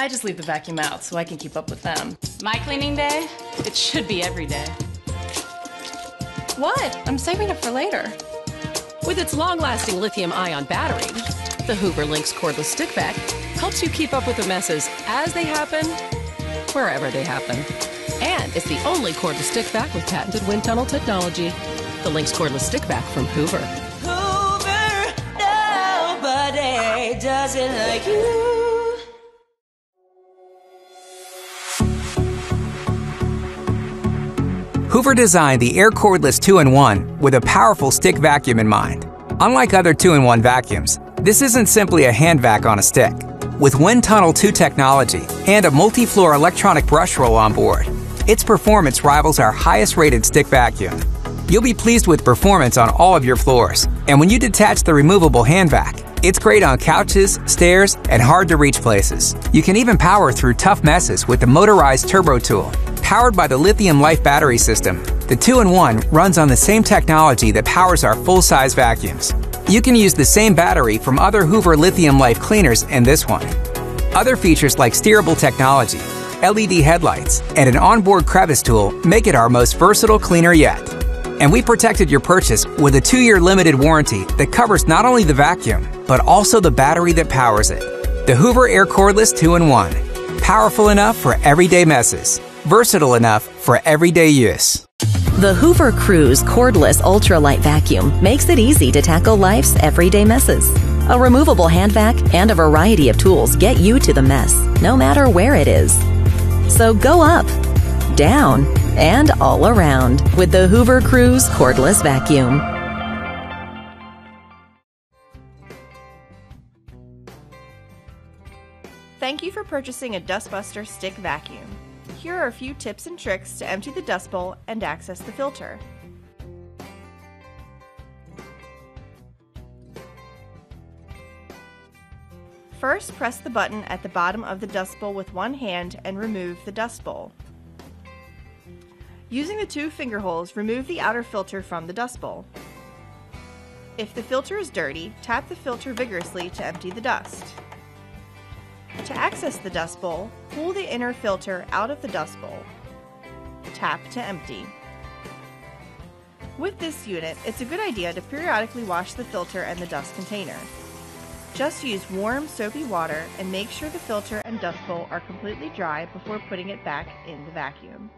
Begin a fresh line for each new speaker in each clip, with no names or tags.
I just leave the vacuum out so I can keep up with them.
My cleaning day? It should be every day.
What? I'm saving it for later.
With its long-lasting lithium-ion battery, the Hoover Lynx Cordless Stick Vac helps you keep up with the messes as they happen, wherever they happen. And it's the only cordless stick vac with patented wind tunnel technology. The Lynx Cordless Stick Vac from Hoover.
Hoover, nobody does it like you.
Hoover designed the Air Cordless 2-in-1 with a powerful stick vacuum in mind. Unlike other 2-in-1 vacuums, this isn't simply a hand vac on a stick. With Wind Tunnel 2 technology and a multi-floor electronic brush roll on board, its performance rivals our highest-rated stick vacuum. You'll be pleased with performance on all of your floors, and when you detach the removable hand vac, it's great on couches, stairs, and hard-to-reach places. You can even power through tough messes with the motorized turbo tool. Powered by the Lithium Life battery system, the 2-in-1 runs on the same technology that powers our full-size vacuums. You can use the same battery from other Hoover Lithium Life cleaners in this one. Other features like steerable technology, LED headlights, and an onboard crevice tool make it our most versatile cleaner yet. And we protected your purchase with a 2-year limited warranty that covers not only the vacuum, but also the battery that powers it. The Hoover Air Cordless 2-in-1. Powerful enough for everyday messes. Versatile enough for everyday use.
The Hoover Cruise Cordless Ultralight Vacuum makes it easy to tackle life's everyday messes. A removable hand vac and a variety of tools get you to the mess, no matter where it is. So go up, down, and all around with the Hoover Cruise Cordless Vacuum.
Thank you for purchasing a Dustbuster Stick Vacuum. Here are a few tips and tricks to empty the dust bowl and access the filter. First, press the button at the bottom of the dust bowl with one hand and remove the dust bowl. Using the 2 finger holes, remove the outer filter from the dust bowl. If the filter is dirty, tap the filter vigorously to empty the dust. To access the dust bowl, pull the inner filter out of the dust bowl. Tap to empty. With this unit, it's a good idea to periodically wash the filter and the dust container. Just use warm, soapy water and make sure the filter and dust bowl are completely dry before putting it back in the vacuum.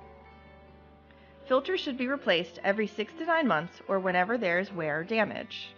Filters should be replaced every 6 to 9 months or whenever there is wear or damage.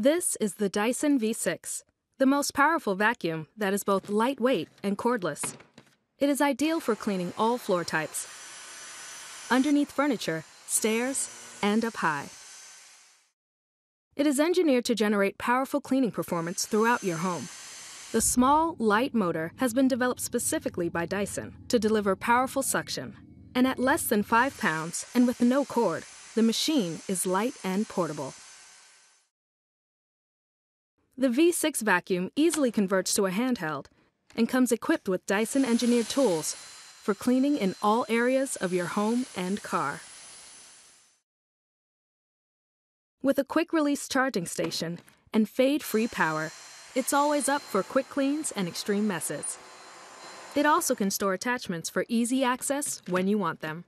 This is the Dyson V6, the most powerful vacuum that is both lightweight and cordless. It is ideal for cleaning all floor types, underneath furniture, stairs, and up high. It is engineered to generate powerful cleaning performance throughout your home. The small, light motor has been developed specifically by Dyson to deliver powerful suction. And at less than 5 pounds and with no cord, the machine is light and portable. The V6 vacuum easily converts to a handheld and comes equipped with Dyson engineered tools for cleaning in all areas of your home and car. With a quick-release charging station and fade-free power, it's always up for quick cleans and extreme messes. It also can store attachments for easy access when you want them.